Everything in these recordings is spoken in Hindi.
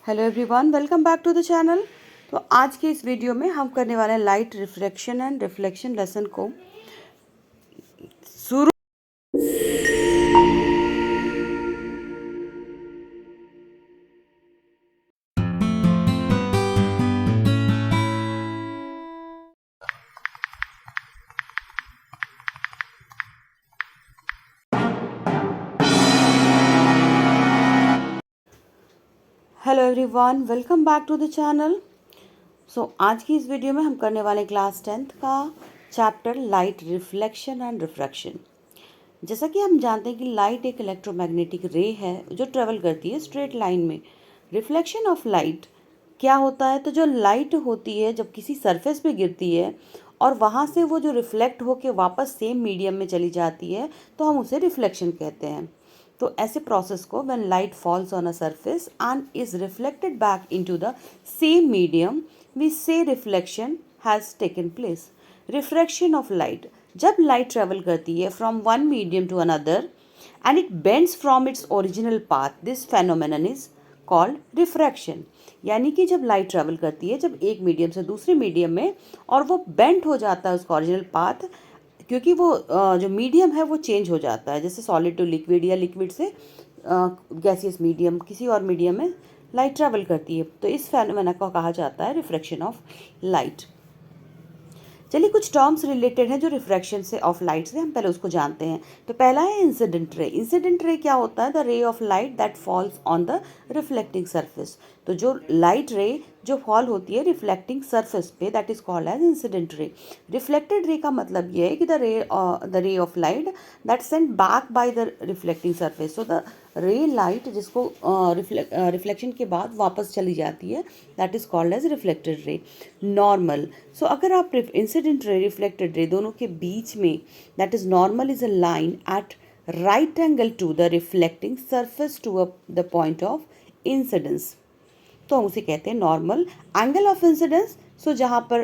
Hello everyone, welcome back to the channel. तो आज के इस वीडियो में हम करने वाले हैं light refraction and reflection lesson को शुरू। Hello everyone, welcome back to the channel. आज की इस वीडियो में हम करने वाले क्लास 10th का chapter light reflection and refraction. जैसा कि हम जानते हैं कि लाइट एक इलेक्ट्रोमैग्नेटिक रे है जो ट्रेवल करती है स्ट्रेट लाइन में। रिफ्लेक्शन ऑफ लाइट क्या होता है? तो जो लाइट होती है जब किसी सरफेस पे गिरती है और वहाँ से वो जो रिफ्लेक्ट होके वापस सेम मीडियम में चली जाती है तो हम उसे रिफ्लेक्शन कहते हैं। तो ऐसे प्रोसेस को when light falls on a surface and is reflected back into the same medium we say reflection has taken place. Refraction of light, जब लाइट ट्रेवल करती है from one medium to another and it bends from its original path, this phenomenon is called refraction. यानी कि जब लाइट ट्रेवल करती है जब एक मीडियम से दूसरे मीडियम में और वो बेंड हो जाता है उसका ओरिजिनल पाथ, क्योंकि वो जो मीडियम है वो चेंज हो जाता है, जैसे सॉलिड टू लिक्विड या लिक्विड से गैसियस मीडियम किसी और मीडियम में लाइट ट्रैवल करती है, तो इस फेनोमेना को कहा जाता है रिफ्रैक्शन ऑफ लाइट। चलिए कुछ टर्म्स रिलेटेड हैं जो रिफ्रैक्शन से ऑफ लाइट से, हम पहले उसको जानते हैं। तो पहला है इंसिडेंट रे। इंसिडेंट रे क्या होता है? The ray of light that falls on the reflecting surface. तो जो लाइट रे जो फॉल होती है रिफ्लेक्टिंग सरफेस पे, that is called as incident ray. Reflected ray का मतलब ये है कि the ray of light that send back by the reflecting surface. So the ray light जिसको रिफ्लेक्शन के बाद वापस चली जाती है, that is called as reflected ray. Normal, so अगर आप इंसिडेंट रे रिफ्लेक्टेड रे दोनों के बीच में, that is normal is a line at right angle to the reflecting surface to the point of incidence, तो हम उसे कहते हैं normal. Angle of incidence, so जहाँ पर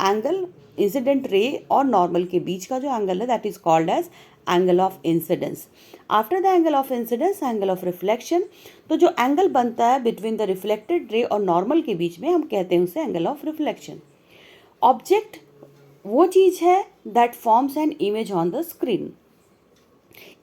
एंगल इंसिडेंट रे और नॉर्मल के बीच का जो एंगल है that is called as angle of incidence. After the angle of incidence angle of reflection, तो जो एंगल बनता है बिटवीन द रिफ्लेक्टेड रे और नॉर्मल के बीच में हम कहते हैं उसे एंगल ऑफ रिफ्लेक्शन। ऑब्जेक्ट वो चीज़ है that forms an image on the screen.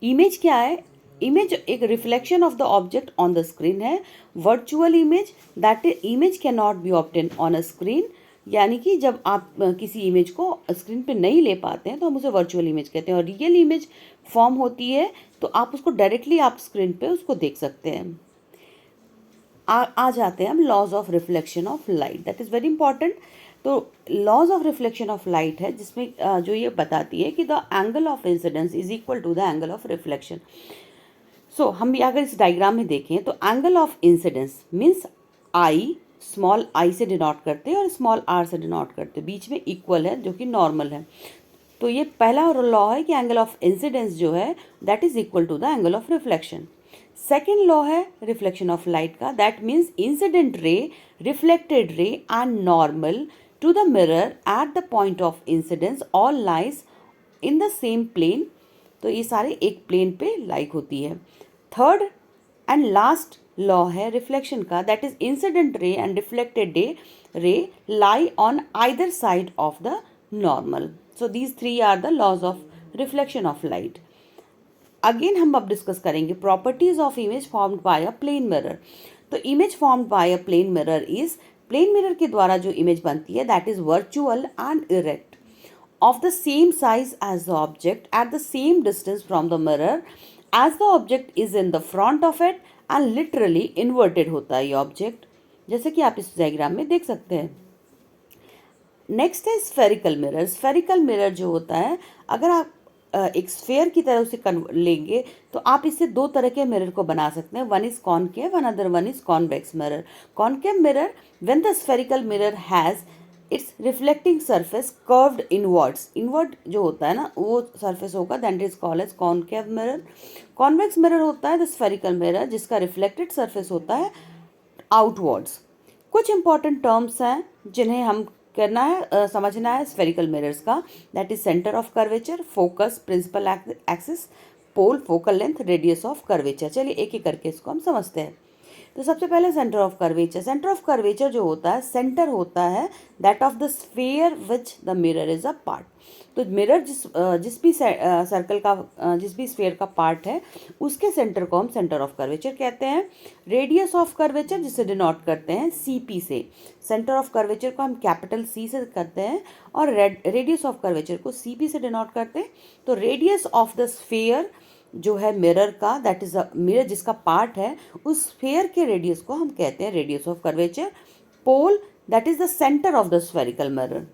Image क्या है? इमेज एक reflection of the object on the screen है। Virtual image, that image can not be obtain on a screen, यानी कि जब आप किसी इमेज को स्क्रीन पे नहीं ले पाते हैं तो हम उसे वर्चुअल इमेज कहते हैं। और रियल इमेज फॉर्म होती है तो आप उसको डायरेक्टली आप स्क्रीन पे उसको देख सकते हैं। आ जाते हैं हम laws of reflection of light, that is very important. तो laws of reflection of light है जिसमें जो ये बताती है कि the angle of incidence is equal to the angle of reflection. So हम भी अगर इस डायग्राम में देखें तो angle of incidence means I, small I से डिनोट करते हैं और स्मॉल आर से डिनोट करते हैं, बीच में इक्वल है जो कि नॉर्मल है। तो ये पहला लॉ है कि एंगल ऑफ इंसिडेंस जो है that is equal to the angle of reflection. Second law है रिफ्लेक्शन ऑफ लाइट का, that means incident ray, reflected ray and normal to the mirror at the point of incidence all lies in the same plane. तो ये सारे एक प्लेन पे लाइक होती है। थर्ड एंड लास्ट लॉ है रिफ्लेक्शन का, that is incident ray and reflected ray lie on either side of the normal. So these three are the laws of reflection of light. Again हम अब डिस्कस करेंगे properties of image formed by a plane mirror. तो image formed by a plane mirror is, plane mirror के द्वारा जो इमेज बनती है that is virtual and erect, of the same size as the object at the same distance from the mirror as the object is in the front of it and literally inverted होता है ये ऑब्जेक्ट, जैसे कि आप इस डायग्राम में देख सकते हैं। नेक्स्ट है स्फेरिकल मिरर। स्फेरिकल मिरर जो होता है, अगर आप एक स्फेयर की तरह उसे लेंगे तो आप इससे दो तरह के मिरर को बना सकते हैं। One is concave, another one is convex mirror. Concave mirror, when the spherical mirror has its reflecting surface curved inwards, inward जो होता है ना वो सरफेस होगा, that is called as concave mirror. Convex mirror होता है द स्फेरिकल मिरर जिसका रिफ्लेक्टेड सरफेस होता है आउटवर्ड्स। कुछ इंपॉर्टेंट टर्म्स हैं जिन्हें हम करना है समझना है स्फेरिकल मिरर्स का, that is centre of curvature, focus, principal axis, pole, focal length, radius of curvature. चलिए एक एक करके इसको हम समझते हैं। तो सबसे पहले centre of curvature. Centre of curvature जो होता है, सेंटर होता है that of the sphere which the mirror is a part. तो मिरर जिस भी सर्कल का जिस भी स्फीयर का पार्ट है उसके सेंटर को हम सेंटर ऑफ कर्वेचर कहते हैं। रेडियस ऑफ कर्वेचर जिसे डिनोट करते हैं CP से, सेंटर ऑफ कर्वेचर को हम कैपिटल C से करते हैं और रेडियस ऑफ कर्वेचर को CP से डिनोट करते हैं। तो रेडियस ऑफ द स्फीयर जो है मिरर का, दैट इज मिरर जिसका पार्ट है, उस स्फीयर के रेडियस को हम कहते हैं radius of curvature. Pole that is the centre of the spherical mirror.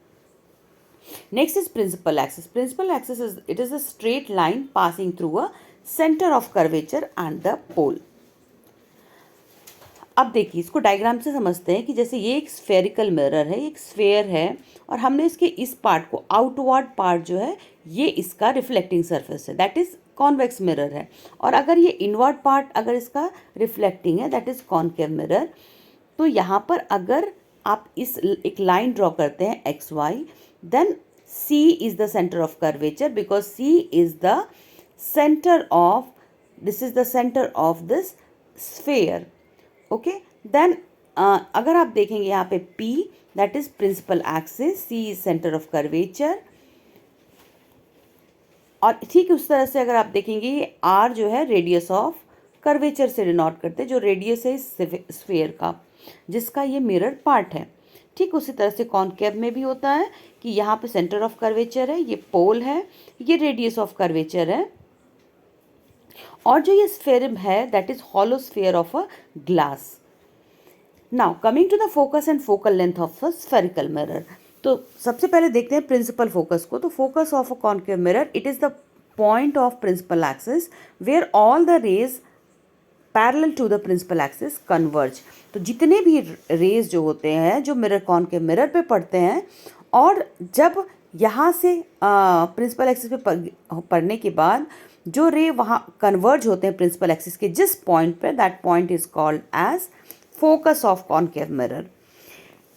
Next is principal axis. Principal axis is a straight line passing through a center of curvature and the pole. अब देखिए इसको डायग्राम से समझते हैं कि जैसे ये एक स्फेरिकल मिरर है, एक स्फेयर है और हमने इसके इस पार्ट को, आउटवर्ड पार्ट जो है ये इसका रिफ्लेक्टिंग सरफेस है, दैट इज कॉन्वेक्स मिरर है। और अगर ये इनवर्ड पार्ट अगर इसका रिफ्लेक्टिंग है, दैट इज कॉनकेव मिरर। तो यहाँ पर अगर आप इस एक लाइन ड्रॉ करते हैं XY, then C is the center of curvature because C is the center of, this is the center of this sphere. Okay, then अगर आप देखेंगे यहाँ पे P that is principal axis, C is center of curvature। और ठीक उस तरह से अगर आप देखेंगे ये R जो है रेडियस ऑफ कर्वेचर से डिनोट करते हैं, जो रेडियस है स्फीयर का जिसका ये मिरर पार्ट है। ठीक उसी तरह से कॉनकेव में भी होता है कि यहाँ पे सेंटर ऑफ कर्वेचर है, ये पोल है, ये रेडियस ऑफ कर्वेचर है और जो ये स्फेयर है that is hollow sphere of a glass. Now coming to the focus and focal length of a spherical mirror. तो सबसे पहले देखते हैं प्रिंसिपल फोकस को। तो focus of a concave mirror, it is the point of principal axis where all the rays parallel to the principal axis converge. तो जितने भी रेज जो होते हैं जो मिरर कॉनकेव मिरर पे पड़ते हैं और जब यहाँ से प्रिंसिपल एक्सिस पे पड़ने के बाद जो रे वहाँ कन्वर्ज होते हैं प्रिंसिपल एक्सिस के जिस पॉइंट पे, that point is called as focus of concave mirror.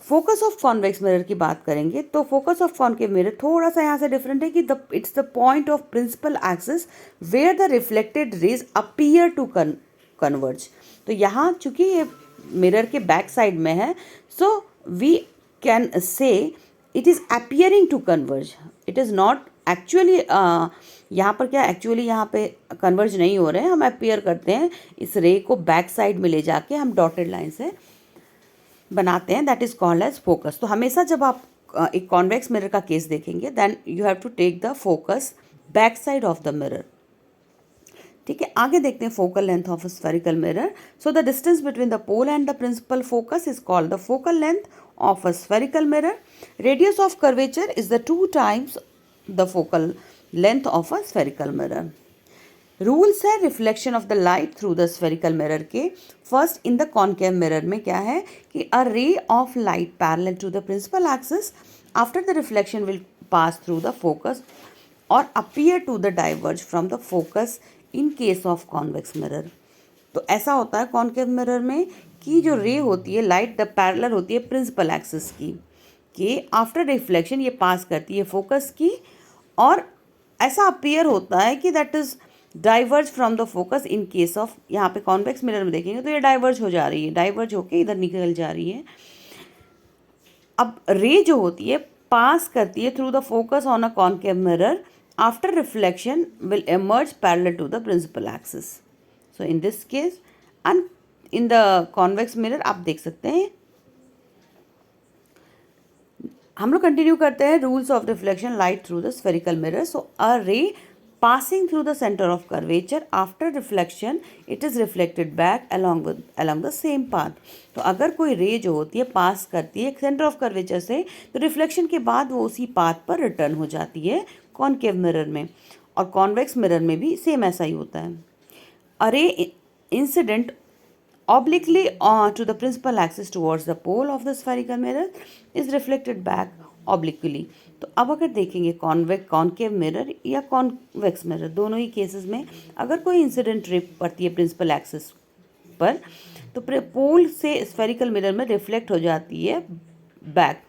Focus of convex mirror की बात करेंगे तो फोकस ऑफ कॉनकेव मिरर थोड़ा सा यहाँ से डिफरेंट है कि it's the point of principal axis where the reflected rays appear to converge. तो यहाँ चूंकि ये मिरर के बैक साइड में है, so we can say it is appearing to converge, it is not actually. यहाँ पर क्या एक्चुअली यहाँ पे कन्वर्ज नहीं हो रहे हैं, हम अपीयर करते हैं इस रे को बैक साइड में ले जाके हम डॉटेड लाइन से बनाते हैं, that is called as focus. तो हमेशा जब आप एक कॉन्वेक्स मिरर का केस देखेंगे then you have to take the focus back side of the mirror. ठीक है, आगे देखते हैं focal length of a spherical mirror. So the distance between the pole and the principal focus is called the focal length of a spherical mirror. Radius of curvature is the 2 times the focal length of a spherical mirror. Rules है reflection of the light through the spherical mirror के। First, in the concave mirror में क्या है कि a ray of light parallel to the principal axis after the reflection will pass through the focus और appear to the diverge from the focus in case of convex mirror. तो ऐसा होता है कॉनकेव मिरर में कि जो रे होती है लाइट द पैरेलल होती है प्रिंसिपल एक्सिस की, कि आफ्टर रिफ्लेक्शन ये पास करती है फोकस की और ऐसा अपीयर होता है कि that is diverge from the focus in case of, यहाँ पे कॉन्वेक्स मिरर में देखेंगे तो ये डाइवर्ज हो जा रही है, डाइवर्ज होके इधर निकल जा रही है। अब रे जो होती है पास करती है through the focus on a concave mirror after reflection will emerge parallel to the principal axis. So in this case and in the convex mirror आप देख सकते हैं। हम लोग कंटिन्यू करते हैं rules of reflection light through the spherical mirror. So a ray passing through the center of curvature after reflection it is reflected back along the same path। तो अगर कोई रे जो होती है पास करती है सेंटर ऑफ कर्वेचर से तो रिफ्लेक्शन के बाद वो उसी पाथ पर रिटर्न हो जाती है कॉनकेव मिरर में, और कॉन्वेक्स मिरर में भी सेम ऐसा ही होता है। A ray incident obliquely to the principal axis towards the pole of the spherical mirror is reflected back obliquely। तो अब अगर देखेंगे कॉनकेव मिरर या कॉन्वेक्स मिरर दोनों ही केसेस में अगर कोई इंसिडेंट रे पड़ती है प्रिंसिपल एक्सिस पर तो पोल से स्फेरिकल मिरर में रिफ्लेक्ट हो जाती है बैक।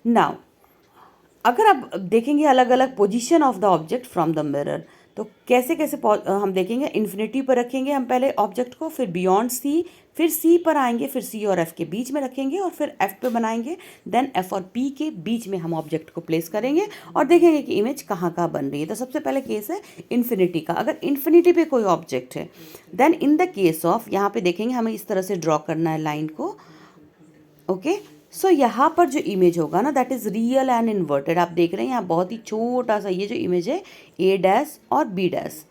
नाउ अगर आप देखेंगे अलग अलग position of the object from the mirror, तो कैसे कैसे हम देखेंगे, इन्फिनिटी पर रखेंगे हम पहले ऑब्जेक्ट को, फिर बियॉन्ड सी, फिर सी पर आएंगे, फिर सी और एफ के बीच में रखेंगे और फिर एफ पे बनाएंगे, देन एफ और पी के बीच में हम ऑब्जेक्ट को प्लेस करेंगे और देखेंगे कि इमेज कहाँ कहाँ बन रही है। तो सबसे पहले केस है इन्फिनिटी का। अगर इन्फिनिटी पे कोई ऑब्जेक्ट है then in the case of, यहाँ पे देखेंगे हमें इस तरह से ड्रॉ करना है लाइन को, ओके। सो यहाँ पर जो इमेज होगा ना that is real and inverted. आप देख रहे हैं यहाँ बहुत ही छोटा सा ये जो इमेज है ए डैश और बी डैश,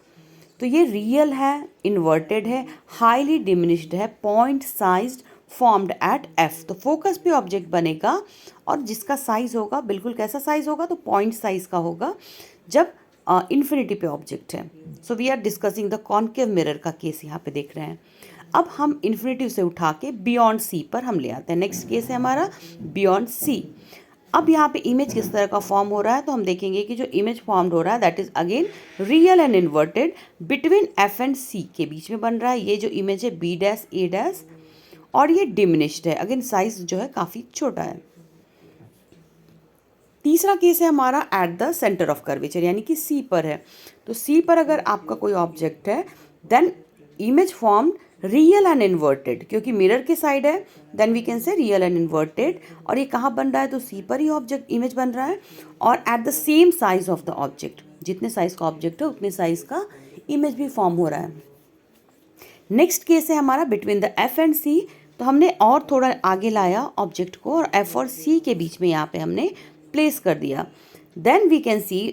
तो ये रियल है, इन्वर्टेड है, हाईली डिमिनिश्ड है, point sized, formed at F. तो फोकस पे ऑब्जेक्ट बनेगा और जिसका साइज होगा बिल्कुल कैसा साइज होगा, तो पॉइंट साइज का होगा जब इन्फिनिटी पे ऑब्जेक्ट है। So we are discussing the concave mirror का केस यहाँ पे देख रहे हैं। अब हम इन्फिनिटी से उठा के बियॉन्ड सी पर हम ले आते हैं। नेक्स्ट केस है हमारा बियॉन्ड सी। अब यहाँ पे इमेज किस तरह का फॉर्म हो रहा है, तो हम देखेंगे कि जो इमेज फॉर्म हो रहा है that is again real and inverted, between F and C के बीच में बन रहा है। ये जो इमेज है बी डैश ए डैश और ये डिमिनिश्ड है, अगेन साइज जो है काफ़ी छोटा है। तीसरा केस है हमारा at the centre of curvature, यानी कि सी पर है। तो सी पर अगर आपका कोई ऑब्जेक्ट है then image form real and inverted, क्योंकि मिरर के साइड है then we can say real and inverted. और ये कहाँ बन रहा है, तो सी पर ही ऑब्जेक्ट इमेज बन रहा है और at the same size of the object, जितने साइज का ऑब्जेक्ट है उतने साइज का इमेज भी फॉर्म हो रहा है। नेक्स्ट केस है हमारा बिटवीन द एफ एंड सी। तो हमने और थोड़ा आगे लाया ऑब्जेक्ट को और एफ और सी के बीच में यहाँ पे हमने प्लेस कर दिया। Then we can see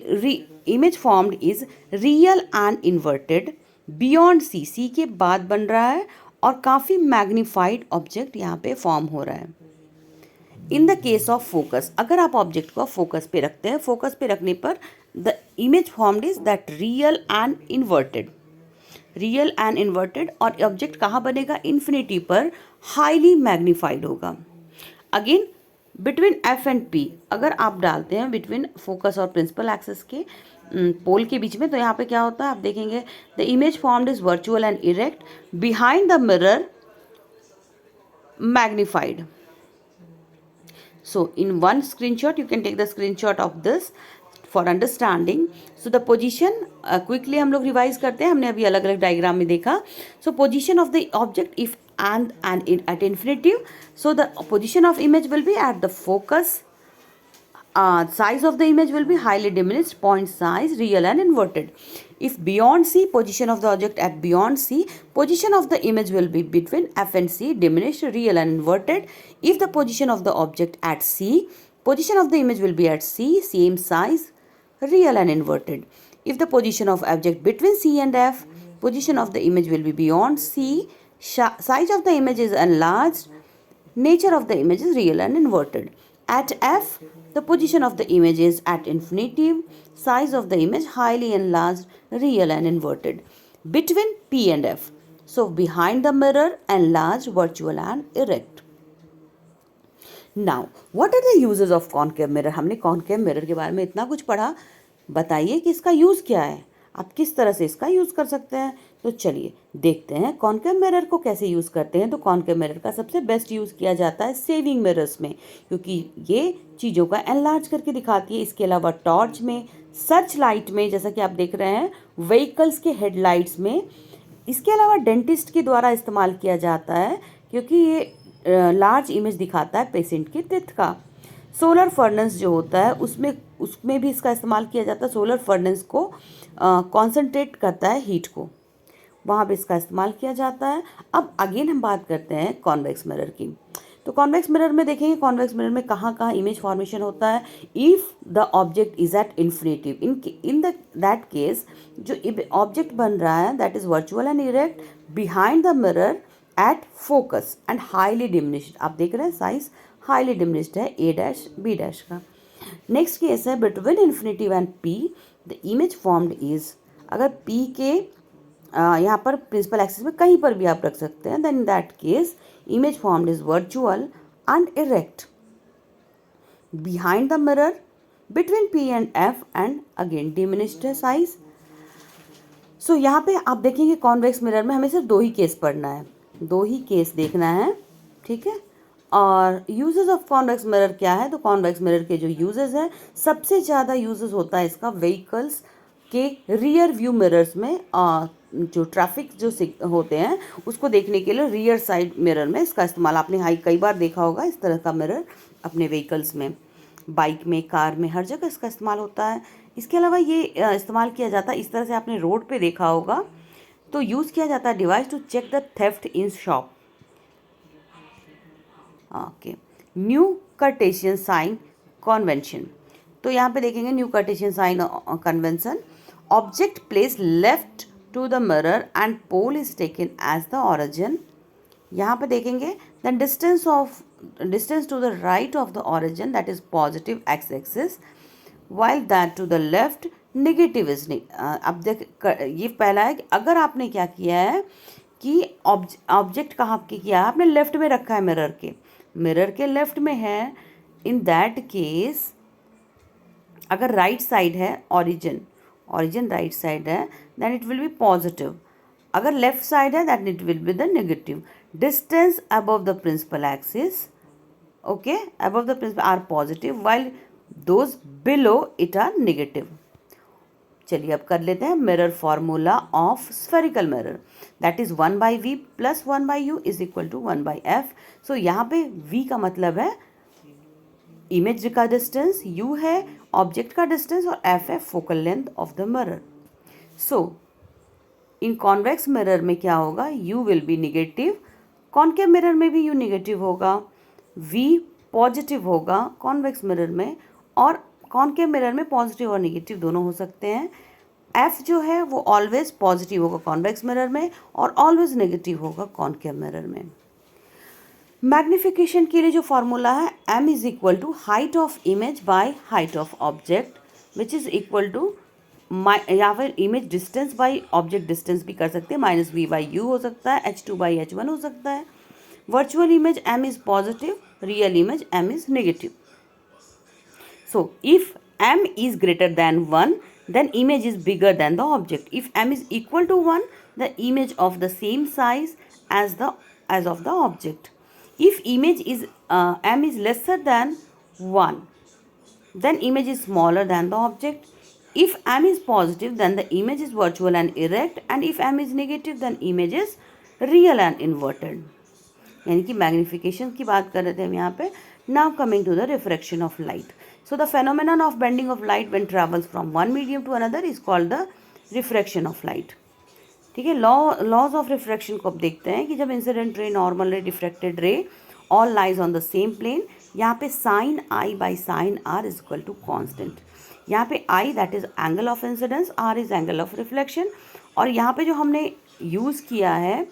image formed is real and inverted beyond C, C के बाद बन रहा है और काफ़ी मैग्नीफाइड ऑब्जेक्ट यहाँ पे फॉर्म हो रहा है। इन द केस ऑफ फोकस, अगर आप ऑब्जेक्ट को फोकस पे रखते हैं, फोकस पे रखने पर the image formed is that real and inverted, real and inverted, और ऑब्जेक्ट कहाँ बनेगा, इन्फिनिटी पर हाईली मैग्नीफाइड होगा। Again between F and P अगर आप डालते हैं बिटवीन फोकस और प्रिंसिपल एक्सिस के पोल के बीच में, तो यहाँ पे क्या होता है आप देखेंगे, the image formed is virtual and erect, behind the mirror magnified. So in one screenshot, you can take the screenshot of this for understanding. So the position quickly हम लोग रिवाइज करते हैं, हमने अभी अलग अलग डायग्राम में देखा. So position of the object if and at infinitive, so the position of image will be at the focus. Size of the image will be highly diminished, point size, real and inverted. If beyond C, position of the object at beyond C, position of the image will be between F and C, diminished, real and inverted. If the position of the object at C, position of the image will be at C, same size, real and inverted. If the position of object between C and F, position of the image will be beyond C, size of the image is enlarged, nature of the image is real and inverted. At F, the position of the image is at infinitive, size of the image highly enlarged, real and inverted. Between P and F, so behind the mirror, enlarged, virtual and erect. Now, what are the uses of concave mirror? हमने concave mirror के बारे में इतना कुछ पढ़ा, बताइए कि इसका यूज़ क्या है, आप किस तरह से इसका यूज़ कर सकते हैं. तो चलिए देखते हैं कॉन्केव मिरर को कैसे यूज़ करते हैं. तो कॉन्केव मिरर का सबसे बेस्ट यूज़ किया जाता है सेविंग मिरर्स में, क्योंकि ये चीज़ों का एनलार्ज करके दिखाती है. इसके अलावा टॉर्च में, सर्च लाइट में, जैसा कि आप देख रहे हैं व्हीकल्स के हेडलाइट्स में. इसके अलावा डेंटिस्ट के द्वारा इस्तेमाल किया जाता है, क्योंकि ये लार्ज इमेज दिखाता है पेशेंट के टेथ का. सोलर फर्नेस जो होता है उसमें भी इसका इस्तेमाल किया जाता है. सोलर फर्नेस को कॉन्सेंट्रेट करता है हीट को, वहाँ पे इसका इस्तेमाल किया जाता है. अब अगेन हम बात करते हैं कॉन्वेक्स मिरर की. तो कॉन्वेक्स मिरर में देखेंगे कॉन्वेक्स मिरर में कहाँ कहाँ इमेज फॉर्मेशन होता है. If the object is at infinitive, in that case जो ऑब्जेक्ट बन रहा है that is virtual and erect, behind the mirror, at focus and highly diminished. आप देख रहे हैं साइज हाईली डिमिनिश्ड है ए डैश बी डैश का. नेक्स्ट केस है between infinitive and P, the image formed is, अगर पी के यहाँ पर प्रिंसिपल एक्सिस में कहीं पर भी आप रख सकते हैं, then in that case image formed is virtual and erect, behind the mirror, between P and F and again diminished है साइज. सो यहाँ पे आप देखेंगे कॉन्वेक्स मिरर में हमें सिर्फ दो ही केस पढ़ना है, दो ही केस देखना है, ठीक है. और यूजेस ऑफ कॉन्वेक्स मिरर क्या है, तो कॉन्वेक्स मिरर के जो यूजेस हैं, सबसे ज़्यादा यूजेस होता है इसका व्हीकल्स के रियर व्यू मिरर्स में जो ट्रैफिक जो होते हैं उसको देखने के लिए रियर साइड मिरर में इसका इस्तेमाल आपने कई बार देखा होगा। इस तरह का मिरर अपने व्हीकल्स में, बाइक में, कार में, हर जगह इसका इस्तेमाल होता है। इसके अलावा ये इस्तेमाल किया जाता है, इस तरह से आपने रोड पे देखा होगा, तो यूज़ किया जाता है device to check the theft in shop. Okay, new Cartesian sign convention, तो यहाँ पे देखेंगे new Cartesian sign convention, object place left to the mirror and pole is taken as the origin. यहाँ पे देखेंगे the distance to the right of the origin that is positive X axis, while that to the left negative is. अब देख ये पहला है कि अगर आपने क्या किया है कि ऑब्जेक्ट कहाँ के किया है, आपने लेफ्ट में रखा है, मिरर के लेफ्ट में है, इन दैट केस अगर राइट साइड है, ऑरिजिन राइट साइड है, then it will be positive. अगर लेफ्ट साइड है that it will be the negative. Distance above the principal axis, okay, above the principal are positive while those below it are negative. चलिए अब कर लेते हैं mirror formula of spherical mirror, that is 1/v plus 1/u is equal to 1/f। So यहाँ पे v का मतलब है इमेज का डिस्टेंस, u है ऑब्जेक्ट का डिस्टेंस और f है focal length of the mirror. So in convex mirror में क्या होगा, u will be negative, concave mirror में भी u निगेटिव होगा, v पॉजिटिव होगा कॉन्वेक्स मिरर में, और कॉनकेव मिरर में पॉजिटिव और निगेटिव दोनों हो सकते हैं। f जो है वो ऑलवेज पॉजिटिव होगा कॉन्वेक्स मिरर में और ऑलवेज नेगेटिव होगा कॉनकेव मिरर में। मैग्निफिकेशन के लिए जो फॉर्मूला है, m is equal to height of image by height of object which is equal to, या फिर image distance by object distance भी कर सकते हैं, -v/u हो सकता है, h2/h1 हो सकता है। Virtual image m is positive, real image m is negative. So if m is greater than 1, then image is bigger than the object. If m is equal to 1, the image of the same size as of the object. If image is m is lesser than 1, then image is smaller than the object. If m is positive, then the image is virtual and erect, and if m is negative, then image is real and inverted. यानी कि मैग्निफिकेशन की बात कर रहे थे हम यहाँ पे। Now coming to the refraction of light. So the phenomenon of bending of light when travels from one medium to another is called the refraction of light. ठीक है, लॉज ऑफ रिफ्रैक्शन को अब देखते हैं कि जब incident ray, normal ray, diffracted ray all lies on the same plane, यहाँ पे sine I by sine R is equal to constant. यहाँ पे I that is angle of incidence, R is angle of reflection, और यहाँ पे जो हमने यूज़ किया है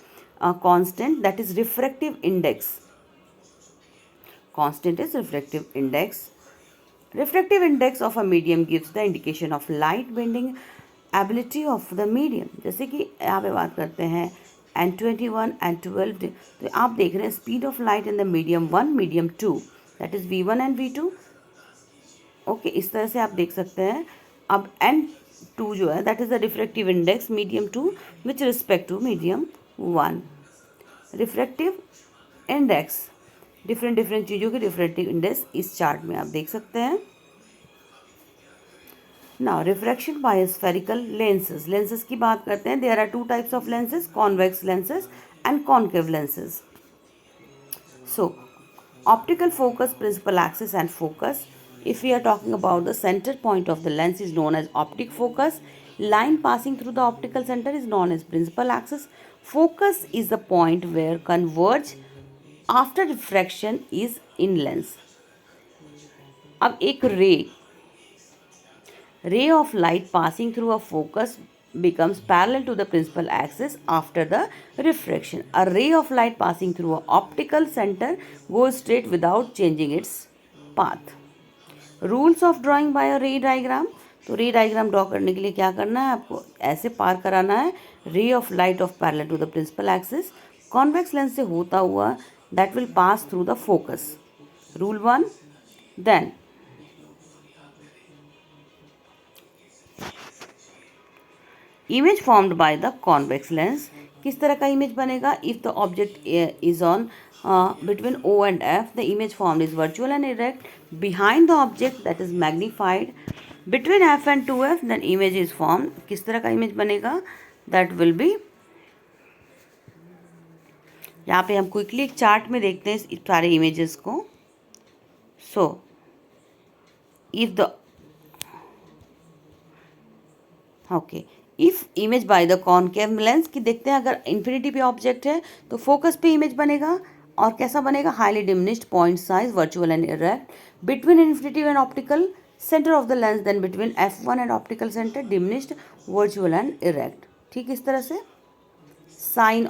constant, that is refractive index. Constant is refractive index. Refractive index of a medium gives the indication of light bending ability of the medium. जैसे कि यहाँ पे बात करते हैं N21 N12, तो आप देख रहे हैं speed of light in the medium 1, medium 2, that is v1 and v2। Okay, इस तरह से आप देख सकते हैं। अब N2 जो है that is the refractive index medium 2 which respect to medium 1। Refractive index, different चीज़ों के रिफ्रैक्टिव इंडेक्स इस चार्ट में आप देख सकते हैं। Now refraction by spherical lenses, lenses की बात करते हैं। There are two types of lenses, convex lenses and concave lenses. So optical focus, principal axis and focus. If we are talking about the center point of the lens is known as optic focus. Line passing through the optical center is known as principal axis. Focus is the point where converge after refraction is in lens. अब एक ray of light passing through a focus becomes parallel to the principal axis after the refraction. A ray of light passing through an optical center goes straight without changing its path. Rules of drawing by a ray diagram. तो रे डायग्राम ड्रॉ करने के लिए क्या करना है, आपको ऐसे पार कराना है ray of light of parallel to the principal axis convex lens से होता हुआ, that will pass through the focus. Rule 1। Then image formed by the convex lens, किस तरह का इमेज बनेगा, if the object is on between O and F, the image formed is virtual and erect. Behind the object, that is magnified, between F and 2f then image is form. किस तरह का इमेज बनेगा? दैट विल बी, यहाँ पे हम क्विकली एक चार्ट में देखते हैं इस सारे इमेजेस को। So if the okay, if image by the concave lens, की देखते हैं अगर इन्फिनिटी पे ऑब्जेक्ट है तो फोकस पे इमेज बनेगा और कैसा बनेगा? Highly diminished, point size, virtual and erect, between infinity and optical centre of the lens, then between f1 and optical centre, diminished, virtual and erect. ठीक, इस तरह से sign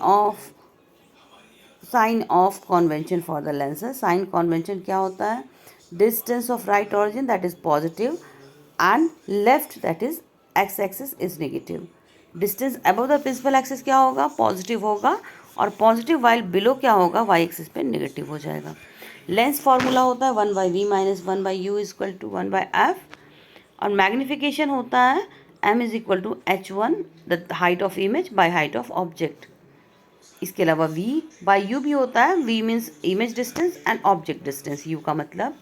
of convention for the lenses. Sign convention क्या होता है? Distance of right origin that is positive and left that is x axis is negative. Distance above the principal axis क्या होगा? पॉजिटिव होगा, और पॉजिटिव वाइल बिलो क्या होगा? वाई एक्सिस पे नेगेटिव हो जाएगा। लेंस फॉर्मूला होता है 1/v - 1/u = 1/f, और मैग्निफिकेशन होता है m = h1 the height of image by height of object. इसके अलावा v/u भी होता है। v means image distance and object distance, u का मतलब।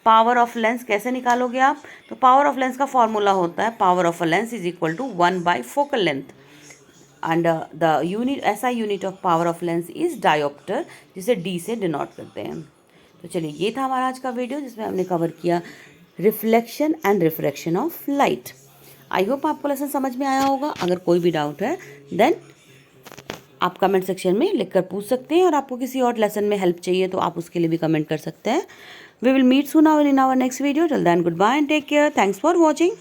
पावर ऑफ लेंस कैसे निकालोगे आप? तो पावर ऑफ लेंस का फॉर्मूला होता है power of a lens is equal to 1/फोकल लेंथ, एंड द यूनिट, ऐसा unit of power of lens is dioptre, जिसे d से डिनोट करते हैं। तो चलिए, ये था हमारा आज का वीडियो जिसमें हमने कवर किया reflection and refraction of light. I hope आपको लेसन समझ में आया होगा। अगर कोई भी डाउट है देन आप कमेंट सेक्शन में लिखकर पूछ सकते हैं, और आपको किसी और लेसन में हेल्प चाहिए तो आप उसके लिए भी कमेंट कर सकते हैं। We will meet soon in our next video. Till then, good bye and take care. Thanks for watching.